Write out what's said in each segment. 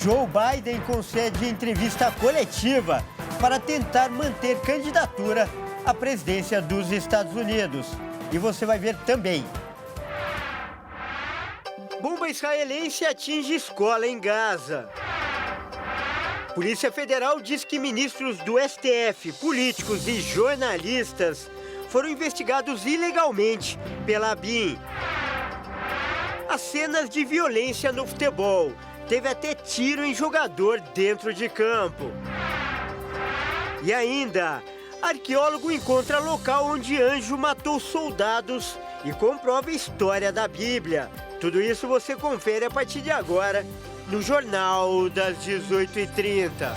Joe Biden concede entrevista coletiva para tentar manter candidatura à presidência dos Estados Unidos. E você vai ver também. Bomba israelense atinge escola em Gaza. Polícia Federal diz que ministros do STF, políticos e jornalistas foram investigados ilegalmente pela ABIN. As cenas de violência no futebol. Teve até tiro em jogador dentro de campo. E ainda, arqueólogo encontra local onde anjo matou soldados e comprova a história da Bíblia. Tudo isso você confere a partir de agora no Jornal das 18h30.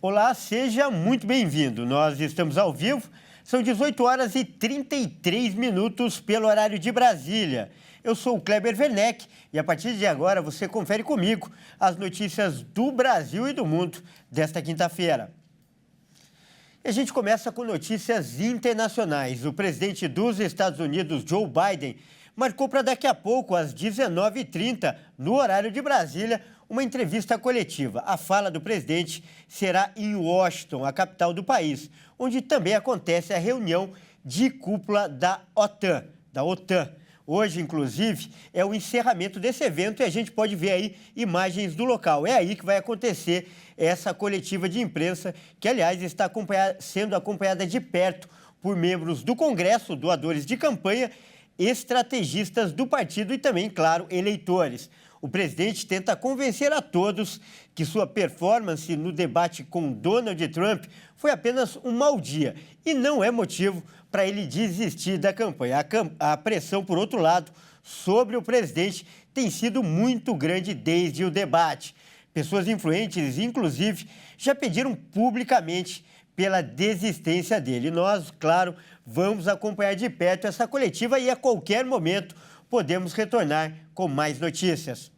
Olá, seja muito bem-vindo. Nós estamos ao vivo, são 18 horas e 33 minutos pelo horário de Brasília. Eu sou o Kleber Werneck e a partir de agora você confere comigo as notícias do Brasil e do mundo desta quinta-feira. E a gente começa com notícias internacionais. O presidente dos Estados Unidos, Joe Biden, marcou para daqui a pouco, às 19h30, no horário de Brasília, uma entrevista coletiva. A fala do presidente será em Washington, a capital do país, onde também acontece a reunião de cúpula da OTAN. Hoje, inclusive, é o encerramento desse evento e a gente pode ver aí imagens do local. É aí que vai acontecer essa coletiva de imprensa, que, aliás, está sendo acompanhada de perto por membros do Congresso, doadores de campanha, estrategistas do partido e também, claro, eleitores. O presidente tenta convencer a todos que sua performance no debate com Donald Trump foi apenas um mau dia e não é motivo para ele desistir da campanha. A pressão, por outro lado, sobre o presidente tem sido muito grande desde o debate. Pessoas influentes, inclusive, já pediram publicamente pela desistência dele. Nós, claro, vamos acompanhar de perto essa coletiva e a qualquer momento podemos retornar com mais notícias.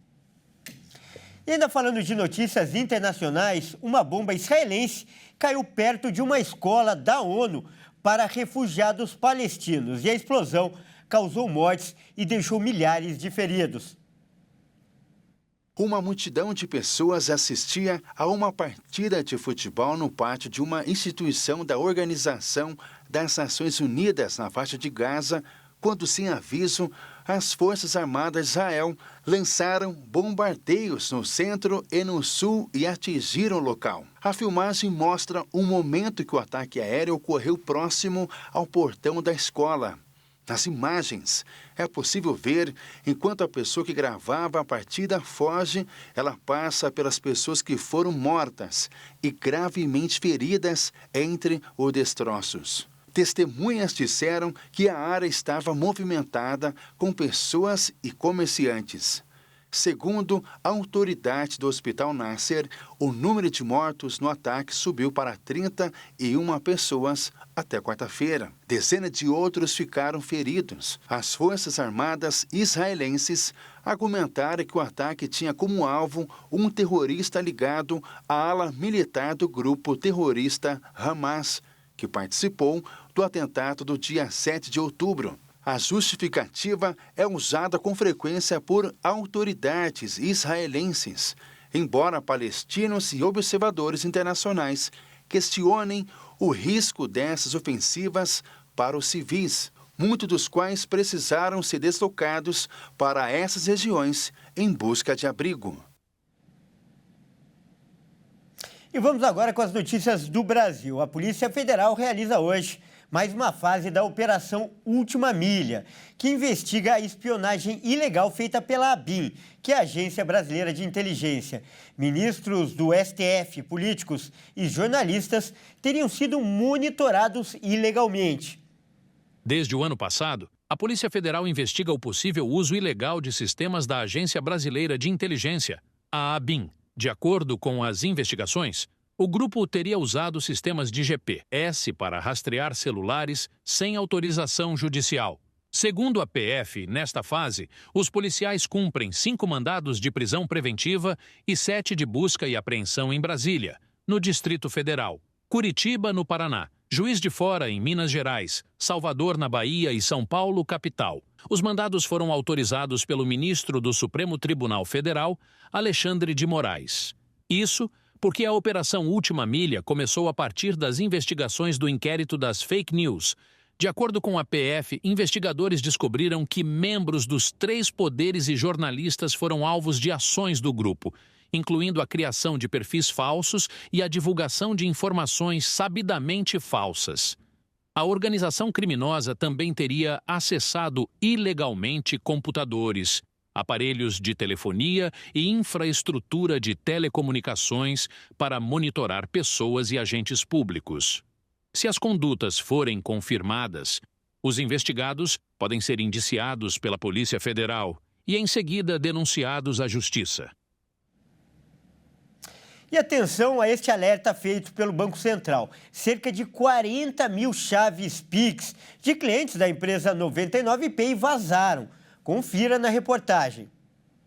E ainda falando de notícias internacionais, uma bomba israelense caiu perto de uma escola da ONU para refugiados palestinos e a explosão causou mortes e deixou milhares de feridos. Uma multidão de pessoas assistia a uma partida de futebol no pátio de uma instituição da Organização das Nações Unidas na faixa de Gaza, quando, sem aviso, as Forças Armadas de Israel lançaram bombardeios no centro e no sul e atingiram o local. A filmagem mostra um momento que o ataque aéreo ocorreu próximo ao portão da escola. Nas imagens, é possível ver, enquanto a pessoa que gravava a partida foge, ela passa pelas pessoas que foram mortas e gravemente feridas entre os destroços. Testemunhas disseram que a área estava movimentada com pessoas e comerciantes. Segundo a autoridade do Hospital Nasser, o número de mortos no ataque subiu para 31 pessoas até quarta-feira. Dezenas de outros ficaram feridos. As Forças Armadas israelenses argumentaram que o ataque tinha como alvo um terrorista ligado à ala militar do grupo terrorista Hamas, que participou do atentado do dia 7 de outubro. A justificativa é usada com frequência por autoridades israelenses, embora palestinos e observadores internacionais questionem o risco dessas ofensivas para os civis, muitos dos quais precisaram ser deslocados para essas regiões em busca de abrigo. E vamos agora com as notícias do Brasil. A Polícia Federal realiza hoje mais uma fase da Operação Última Milha, que investiga a espionagem ilegal feita pela ABIN, que é a Agência Brasileira de Inteligência. Ministros do STF, políticos e jornalistas teriam sido monitorados ilegalmente. Desde o ano passado, a Polícia Federal investiga o possível uso ilegal de sistemas da Agência Brasileira de Inteligência, a ABIN. De acordo com as investigações, o grupo teria usado sistemas de GPS para rastrear celulares sem autorização judicial. Segundo a PF, nesta fase, os policiais cumprem 5 mandados de prisão preventiva e 7 de busca e apreensão em Brasília, no Distrito Federal, Curitiba, no Paraná, Juiz de Fora, em Minas Gerais, Salvador, na Bahia e São Paulo, capital. Os mandados foram autorizados pelo ministro do Supremo Tribunal Federal, Alexandre de Moraes. Isso porque a Operação Última Milha começou a partir das investigações do inquérito das fake news. De acordo com a PF, investigadores descobriram que membros dos 3 poderes e jornalistas foram alvos de ações do grupo, incluindo a criação de perfis falsos e a divulgação de informações sabidamente falsas. A organização criminosa também teria acessado ilegalmente computadores, aparelhos de telefonia e infraestrutura de telecomunicações para monitorar pessoas e agentes públicos. Se as condutas forem confirmadas, os investigados podem ser indiciados pela Polícia Federal e, em seguida, denunciados à Justiça. E atenção a este alerta feito pelo Banco Central. Cerca de 40 mil chaves Pix de clientes da empresa 99Pay vazaram. Confira na reportagem.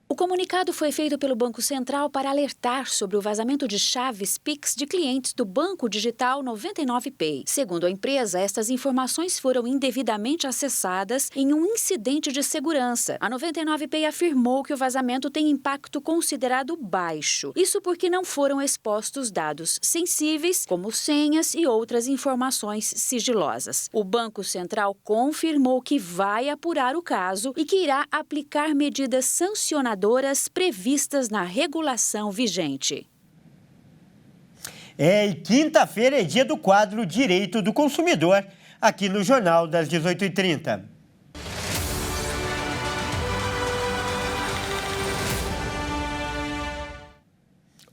O comunicado foi feito pelo Banco Central para alertar sobre o vazamento de chaves Pix de clientes do banco digital 99Pay. Segundo a empresa, estas informações foram indevidamente acessadas em um incidente de segurança. A 99Pay afirmou que o vazamento tem impacto considerado baixo. Isso porque não foram expostos dados sensíveis, como senhas e outras informações sigilosas. O Banco Central confirmou que vai apurar o caso e que irá aplicar medidas sancionadoras previstas na regulação vigente. E quinta-feira é dia do quadro Direito do Consumidor, aqui no Jornal das 18h30.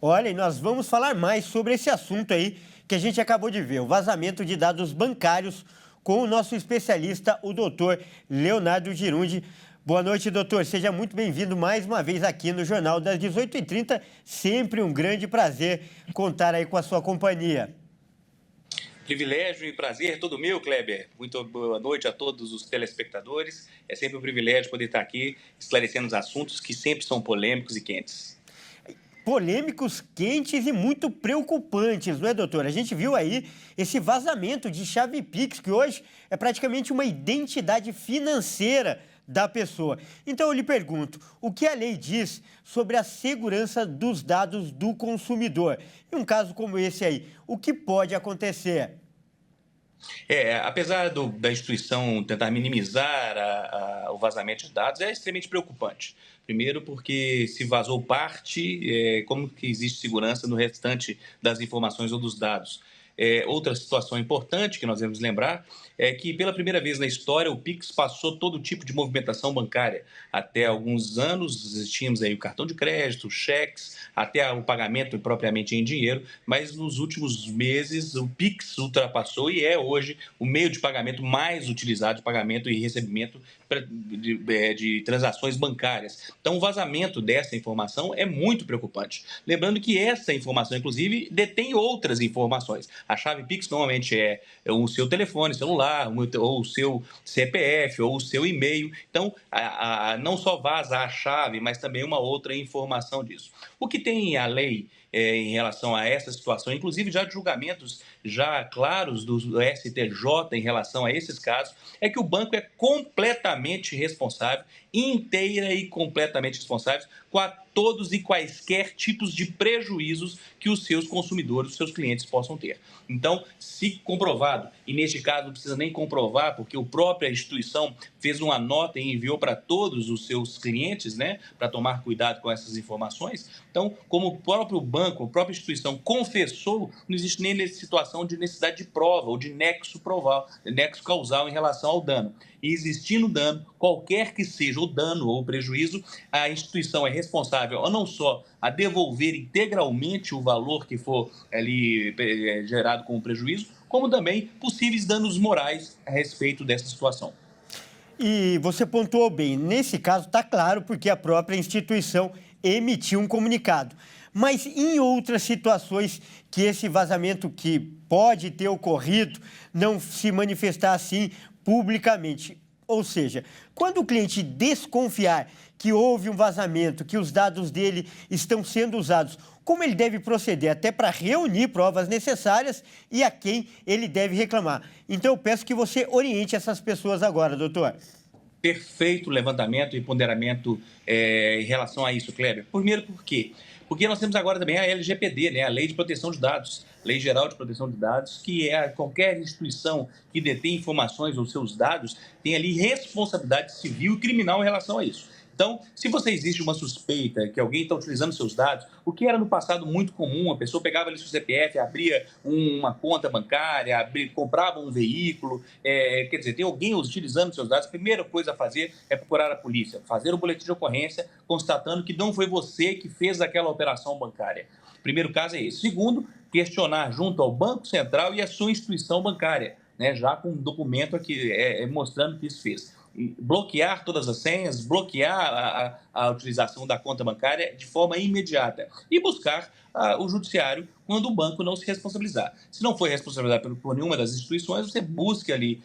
Olha, e nós vamos falar mais sobre esse assunto aí que a gente acabou de ver, o vazamento de dados bancários, com o nosso especialista, o doutor Leonardo Girundi. Boa noite, doutor. Seja muito bem-vindo mais uma vez aqui no Jornal das 18h30. Sempre um grande prazer contar aí com a sua companhia. Privilégio e prazer todo meu, Kleber. Muito boa noite a todos os telespectadores. É sempre um privilégio poder estar aqui esclarecendo os assuntos que sempre são polêmicos e quentes. Polêmicos, quentes e muito preocupantes, não é, doutor? A gente viu aí esse vazamento de chave Pix, que hoje é praticamente uma identidade financeira da pessoa. Então eu lhe pergunto, o que a lei diz sobre a segurança dos dados do consumidor? Em um caso como esse aí, o que pode acontecer? Apesar da instituição tentar minimizar o vazamento de dados, é extremamente preocupante. Primeiro porque se vazou parte, como que existe segurança no restante das informações ou dos dados? Outra situação importante que nós devemos lembrar é que, pela primeira vez na história, o Pix passou todo tipo de movimentação bancária. Até alguns anos, tínhamos aí o cartão de crédito, cheques, até o pagamento propriamente em dinheiro, mas nos últimos meses o Pix ultrapassou e é hoje o meio de pagamento mais utilizado, de pagamento e recebimento de transações bancárias. Então, o vazamento dessa informação é muito preocupante. Lembrando que essa informação, inclusive, detém outras informações. A chave Pix normalmente é o seu telefone celular, ou o seu CPF, ou o seu e-mail. Então, não só vaza a chave, mas também uma outra informação disso. O que tem a lei em relação a essa situação, inclusive já de julgamentos já claros do STJ em relação a esses casos, é que o banco é completamente responsável, inteira e completamente responsável com todos e quaisquer tipos de prejuízos que os seus consumidores, os seus clientes possam ter. Então, se comprovado, e neste caso não precisa nem comprovar, porque a própria instituição fez uma nota e enviou para todos os seus clientes, né, para tomar cuidado com essas informações. Então, como o próprio banco, a própria instituição confessou, não existe nem situação de necessidade de prova ou de nexo causal em relação ao dano. E existindo dano, qualquer que seja o dano ou o prejuízo, a instituição é responsável não só a devolver integralmente o valor que for ali gerado com o prejuízo, como também possíveis danos morais a respeito dessa situação. E você pontuou bem, nesse caso está claro porque a própria instituição emitiu um comunicado. Mas em outras situações que esse vazamento que pode ter ocorrido não se manifestar assim publicamente, Ou seja, quando o cliente desconfiar que houve um vazamento, que os dados dele estão sendo usados, como ele deve proceder até para reunir provas necessárias e a quem ele deve reclamar. Então, eu peço que você oriente essas pessoas agora, doutor. Perfeito levantamento e ponderamento em relação a isso, Kleber. Primeiro, por quê? Porque nós temos agora também a LGPD, né? A Lei de Proteção de Dados, Lei Geral de Proteção de Dados, que é qualquer instituição que detém informações ou seus dados tem ali responsabilidade civil e criminal em relação a isso. Então, se você existe uma suspeita que alguém está utilizando seus dados, o que era no passado muito comum, a pessoa pegava ali seu CPF, abria uma conta bancária, comprava um veículo, quer dizer, tem alguém utilizando seus dados, a primeira coisa a fazer é procurar a polícia, fazer um boletim de ocorrência constatando que não foi você que fez aquela operação bancária. O primeiro caso é esse. Segundo, questionar junto ao Banco Central e a sua instituição bancária, né, já com um documento aqui mostrando que isso fez. Bloquear todas as senhas, bloquear a utilização da conta bancária de forma imediata e buscar o judiciário quando o banco não se responsabilizar. Se não for responsabilizado por nenhuma das instituições, você busque ali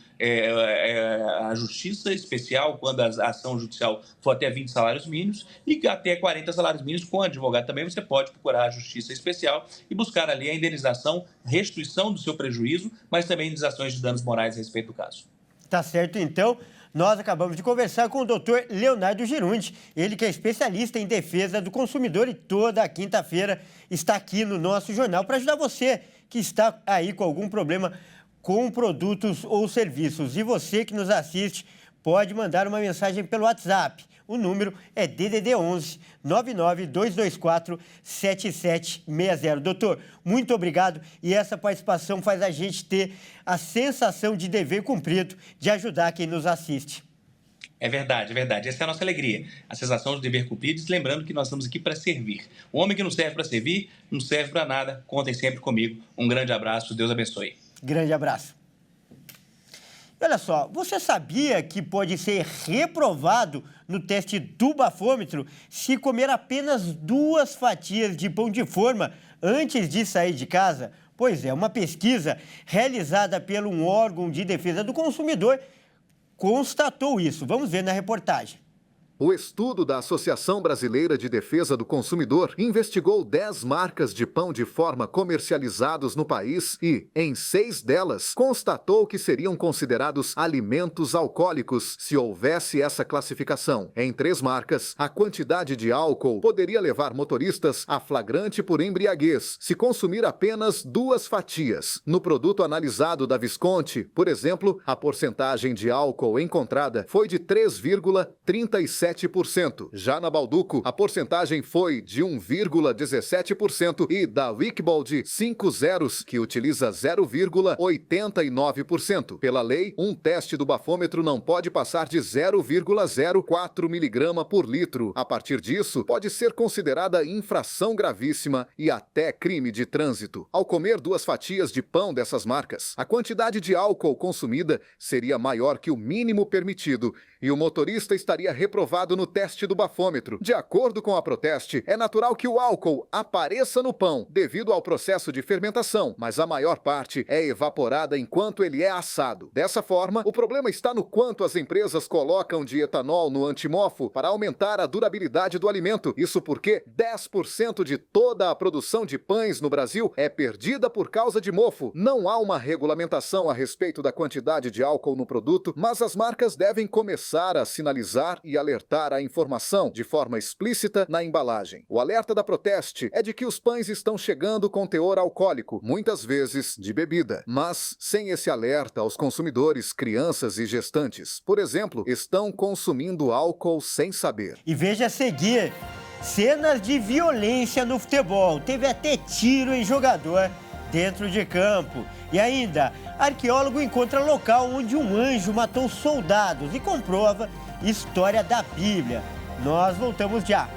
a justiça especial quando a ação judicial for até 20 salários mínimos e até 40 salários mínimos com advogado também você pode procurar a justiça especial e buscar ali a indenização, restituição do seu prejuízo, mas também indenizações de danos morais a respeito do caso. Tá certo, então. Nós acabamos de conversar com o doutor Leonardo Girundi, ele que é especialista em defesa do consumidor e toda quinta-feira está aqui no nosso jornal para ajudar você que está aí com algum problema com produtos ou serviços. E você que nos assiste pode mandar uma mensagem pelo WhatsApp. O número é DDD 11 99224 7760. Doutor, muito obrigado e essa participação faz a gente ter a sensação de dever cumprido de ajudar quem nos assiste. É verdade, é verdade. Essa é a nossa alegria, a sensação de dever cumprido, lembrando que nós estamos aqui para servir. O homem que não serve para servir, não serve para nada. Contem sempre comigo. Um grande abraço, Deus abençoe. Grande abraço. Olha só, você sabia que pode ser reprovado no teste do bafômetro se comer apenas 2 fatias de pão de forma antes de sair de casa? Pois é, uma pesquisa realizada pelo um órgão de defesa do consumidor constatou isso. Vamos ver na reportagem. O estudo da Associação Brasileira de Defesa do Consumidor investigou 10 marcas de pão de forma comercializados no país e, em 6 delas, constatou que seriam considerados alimentos alcoólicos se houvesse essa classificação. Em 3 marcas, a quantidade de álcool poderia levar motoristas a flagrante por embriaguez se consumir apenas 2 fatias. No produto analisado da Visconti, por exemplo, a porcentagem de álcool encontrada foi de 3,37%. Já na Balduco, a porcentagem foi de 1,17% e da Wickball de 5 zeros, que utiliza 0,89%. Pela lei, um teste do bafômetro não pode passar de 0,04 miligrama por litro. A partir disso, pode ser considerada infração gravíssima e até crime de trânsito. Ao comer 2 fatias de pão dessas marcas, a quantidade de álcool consumida seria maior que o mínimo permitido e o motorista estaria reprovado no teste do bafômetro. De acordo com a Proteste, é natural que o álcool apareça no pão devido ao processo de fermentação, mas a maior parte é evaporada enquanto ele é assado. Dessa forma, o problema está no quanto as empresas colocam de etanol no antimofo para aumentar a durabilidade do alimento. Isso porque 10% de toda a produção de pães no Brasil é perdida por causa de mofo. Não há uma regulamentação a respeito da quantidade de álcool no produto, mas as marcas devem começar a sinalizar e alertar a informação de forma explícita na embalagem. O alerta da Proteste é de que os pães estão chegando com teor alcoólico, muitas vezes de bebida. Mas, sem esse alerta, os consumidores, crianças e gestantes, por exemplo, estão consumindo álcool sem saber. E veja a seguir, cenas de violência no futebol. Teve até tiro em jogador dentro de campo. E ainda, arqueólogo encontra local onde um anjo matou soldados e comprova história da Bíblia. Nós voltamos já.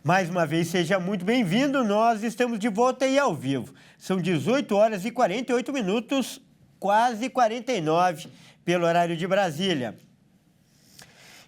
Mais uma vez, seja muito bem-vindo. Nós estamos de volta e ao vivo. São 18 horas e 48 minutos, quase 49, pelo horário de Brasília.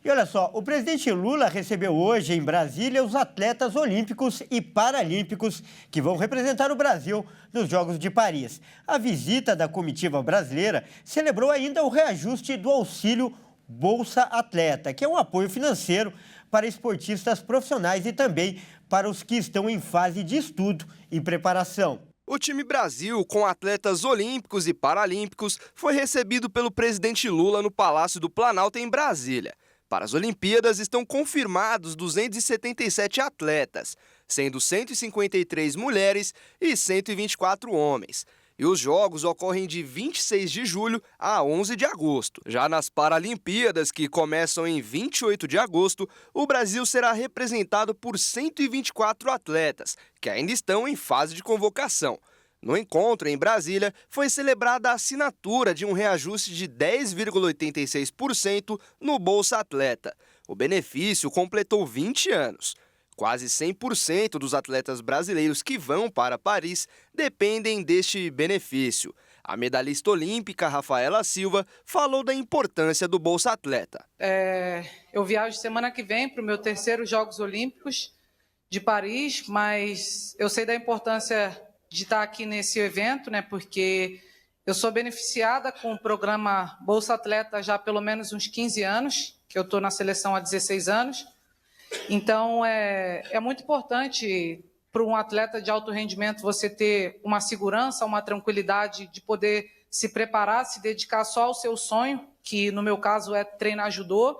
E olha só, o presidente Lula recebeu hoje em Brasília os atletas olímpicos e paralímpicos que vão representar o Brasil nos Jogos de Paris. A visita da comitiva brasileira celebrou ainda o reajuste do auxílio Bolsa Atleta, que é um apoio financeiro para esportistas profissionais e também para os que estão em fase de estudo e preparação. O time Brasil, com atletas olímpicos e paralímpicos, foi recebido pelo presidente Lula no Palácio do Planalto, em Brasília. Para as Olimpíadas estão confirmados 277 atletas, sendo 153 mulheres e 124 homens. E os Jogos ocorrem de 26 de julho a 11 de agosto. Já nas Paralimpíadas, que começam em 28 de agosto, o Brasil será representado por 124 atletas, que ainda estão em fase de convocação. No encontro, em Brasília, foi celebrada a assinatura de um reajuste de 10,86% no Bolsa Atleta. O benefício completou 20 anos. Quase 100% dos atletas brasileiros que vão para Paris dependem deste benefício. A medalhista olímpica Rafaela Silva falou da importância do Bolsa Atleta. Eu viajo semana que vem para o meu terceiro Jogos Olímpicos de Paris, mas eu sei da importância de estar aqui nesse evento, né? Porque eu sou beneficiada com o programa Bolsa Atleta já há pelo menos uns 15 anos, que eu estou na seleção há 16 anos. Então, é muito importante para um atleta de alto rendimento você ter uma segurança, uma tranquilidade de poder se preparar, se dedicar só ao seu sonho, que no meu caso é treinar judô,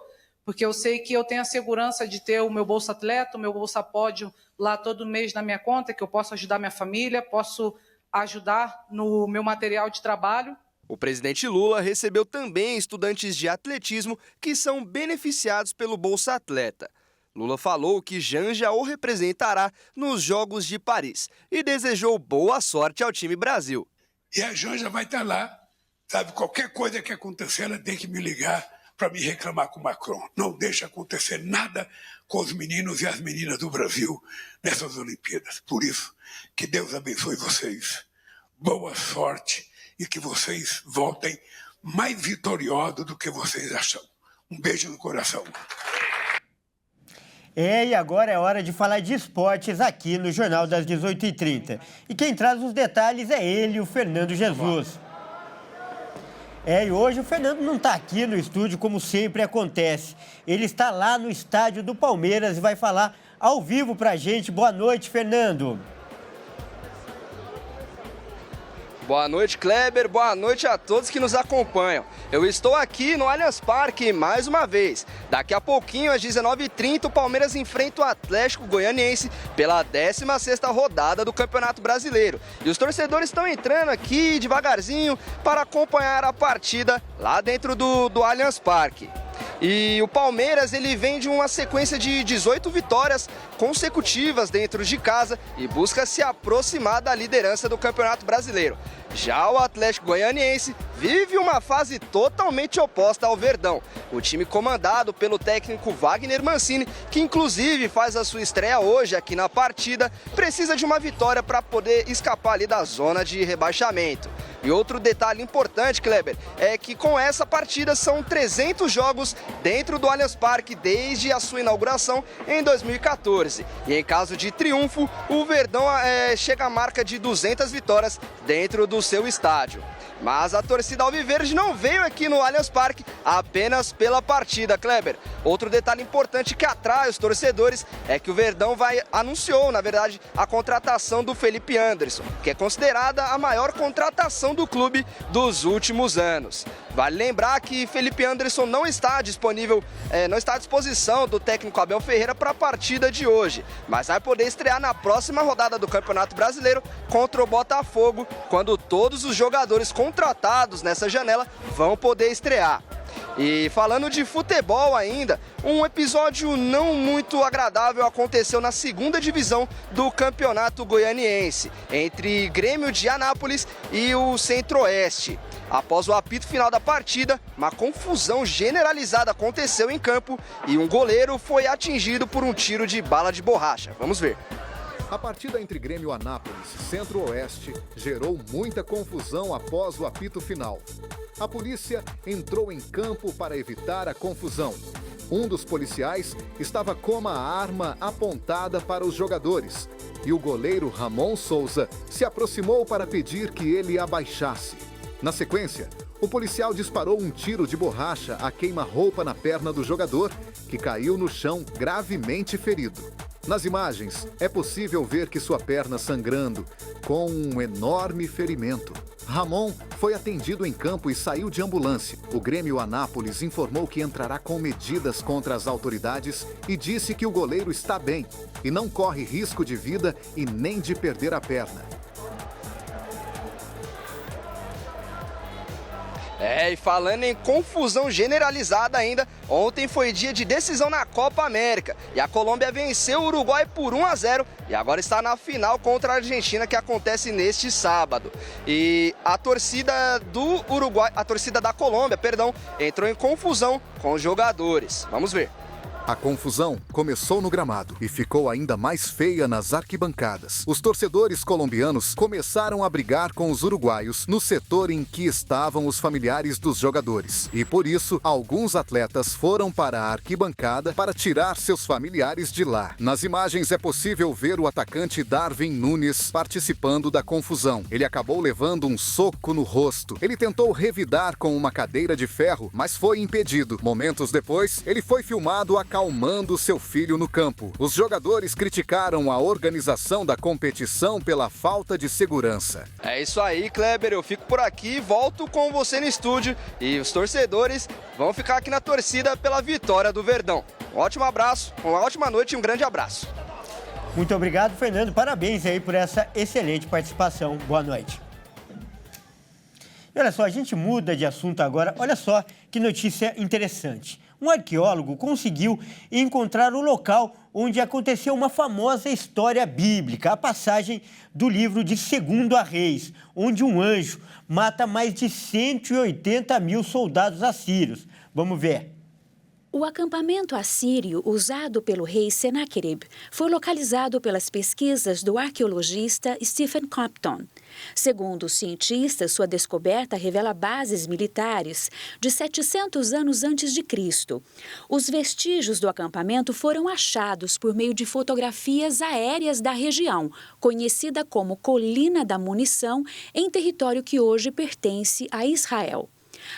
porque eu sei que eu tenho a segurança de ter o meu Bolsa Atleta, o meu Bolsa Pódio lá todo mês na minha conta, que eu posso ajudar minha família, posso ajudar no meu material de trabalho. O presidente Lula recebeu também estudantes de atletismo que são beneficiados pelo Bolsa Atleta. Lula falou que Janja o representará nos Jogos de Paris e desejou boa sorte ao time Brasil. E a Janja vai estar lá, sabe? Qualquer coisa que acontecer, ela tem que me ligar para me reclamar com o Macron. Não deixa acontecer nada com os meninos e as meninas do Brasil nessas Olimpíadas. Por isso, que Deus abençoe vocês. Boa sorte e que vocês voltem mais vitoriosos do que vocês acham. Um beijo no coração. E agora é hora de falar de esportes aqui no Jornal das 18h30. E quem traz os detalhes é ele, o Fernando Jesus. E hoje o Fernando não está aqui no estúdio como sempre acontece. Ele está lá no estádio do Palmeiras e vai falar ao vivo para a gente. Boa noite, Fernando. Boa noite, Kleber. Boa noite a todos que nos acompanham. Eu estou aqui no Allianz Parque mais uma vez. Daqui a pouquinho, às 19h30, o Palmeiras enfrenta o Atlético Goianiense pela 16ª rodada do Campeonato Brasileiro. E os torcedores estão entrando aqui devagarzinho para acompanhar a partida lá dentro do Allianz Parque. E o Palmeiras, ele vem de uma sequência de 18 vitórias consecutivas dentro de casa e busca se aproximar da liderança do Campeonato Brasileiro. Já o Atlético Goianiense vive uma fase totalmente oposta ao Verdão. O time comandado pelo técnico Wagner Mancini, que inclusive faz a sua estreia hoje aqui na partida, precisa de uma vitória para poder escapar ali da zona de rebaixamento. E outro detalhe importante, Kleber, é que com essa partida são 300 jogos dentro do Allianz Parque desde a sua inauguração em 2014. E em caso de triunfo, o Verdão chega à marca de 200 vitórias dentro do seu estádio. Mas a torcida alviverde não veio aqui no Allianz Parque apenas pela partida, Kleber. Outro detalhe importante que atrai os torcedores é que o Verdão anunciou, na verdade, a contratação do Felipe Anderson, que é considerada a maior contratação do clube dos últimos anos. Vale lembrar que Felipe Anderson não está à disposição do técnico Abel Ferreira para a partida de hoje, mas vai poder estrear na próxima rodada do Campeonato Brasileiro contra o Botafogo, quando todos os jogadores contratados nessa janela vão poder estrear. E falando de futebol ainda, um episódio não muito agradável aconteceu na 2ª divisão do Campeonato Goianiense, entre Grêmio de Anápolis e o Centro-Oeste. Após o apito final da partida, uma confusão generalizada aconteceu em campo e um goleiro foi atingido por um tiro de bala de borracha. Vamos ver. A partida entre Grêmio e Anápolis, Centro-Oeste, gerou muita confusão após o apito final. A polícia entrou em campo para evitar a confusão. Um dos policiais estava com uma arma apontada para os jogadores e o goleiro Ramon Souza se aproximou para pedir que ele abaixasse. Na sequência, o policial disparou um tiro de borracha a queima-roupa na perna do jogador, que caiu no chão gravemente ferido. Nas imagens, é possível ver que sua perna sangrando, com um enorme ferimento. Ramon foi atendido em campo e saiu de ambulância. O Grêmio Anápolis informou que entrará com medidas contra as autoridades e disse que o goleiro está bem e não corre risco de vida e nem de perder a perna. E falando em confusão generalizada ainda, ontem foi dia de decisão na Copa América e a Colômbia venceu o Uruguai por 1-0 e agora está na final contra a Argentina, que acontece neste sábado. E a torcida do Uruguai, a torcida da Colômbia, entrou em confusão com os jogadores. Vamos ver. A confusão começou no gramado e ficou ainda mais feia nas arquibancadas. Os torcedores colombianos começaram a brigar com os uruguaios no setor em que estavam os familiares dos jogadores. E por isso, alguns atletas foram para a arquibancada para tirar seus familiares de lá. Nas imagens é possível ver o atacante Darwin Nunes participando da confusão. Ele acabou levando um soco no rosto. Ele tentou revidar com uma cadeira de ferro, mas foi impedido. Momentos depois, ele foi filmado acalmando seu filho no campo. Os jogadores criticaram a organização da competição pela falta de segurança. É isso aí, Kleber. Eu fico por aqui, volto com você no estúdio e os torcedores vão ficar aqui na torcida pela vitória do Verdão. Um ótimo abraço, uma ótima noite e um grande abraço. Muito obrigado, Fernando. Parabéns aí por essa excelente participação. Boa noite. E olha só, a gente muda de assunto agora. Olha só que notícia interessante. Um arqueólogo conseguiu encontrar o local onde aconteceu uma famosa história bíblica, a passagem do livro de 2 Reis, onde um anjo mata mais de 180 mil soldados assírios. Vamos ver. O acampamento assírio usado pelo rei Senaquerib foi localizado pelas pesquisas do arqueologista Stephen Compton. Segundo os cientistas, sua descoberta revela bases militares de 700 anos antes de Cristo. Os vestígios do acampamento foram achados por meio de fotografias aéreas da região, conhecida como Colina da Munição, em território que hoje pertence a Israel.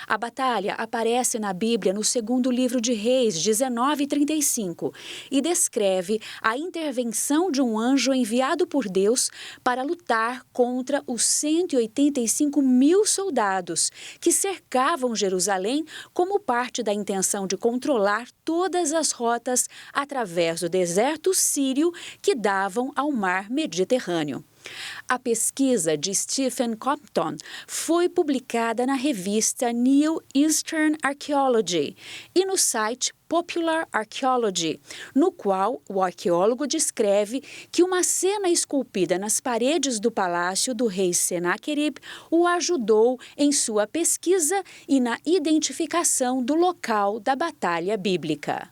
A batalha aparece na Bíblia no 2º livro de Reis, 19:35, e descreve a intervenção de um anjo enviado por Deus para lutar contra os 185 mil soldados que cercavam Jerusalém como parte da intenção de controlar todas as rotas através do deserto sírio que davam ao mar Mediterrâneo. A pesquisa de Stephen Compton foi publicada na revista New Eastern Archaeology e no site Popular Archaeology, no qual o arqueólogo descreve que uma cena esculpida nas paredes do palácio do rei Senaquerib o ajudou em sua pesquisa e na identificação do local da batalha bíblica.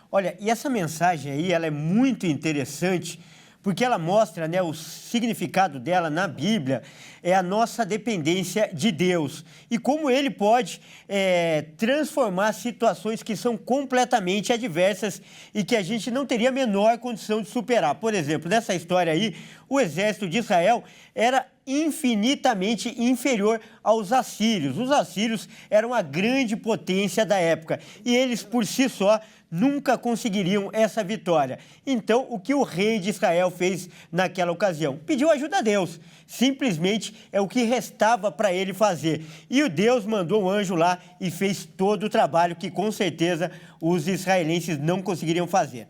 Olha, e essa mensagem aí, ela é muito interessante, porque ela mostra, né, o significado dela na Bíblia, é a nossa dependência de Deus e como Ele pode transformar situações que são completamente adversas e que a gente não teria a menor condição de superar. Por exemplo, nessa história aí, o exército de Israel era infinitamente inferior aos assírios. Os assírios eram a grande potência da época e eles, por si só, nunca conseguiriam essa vitória. Então, o que o rei de Israel fez naquela ocasião? Pediu ajuda a Deus. Simplesmente é o que restava para ele fazer. E o Deus mandou um anjo lá e fez todo o trabalho que, com certeza, os israelenses não conseguiriam fazer.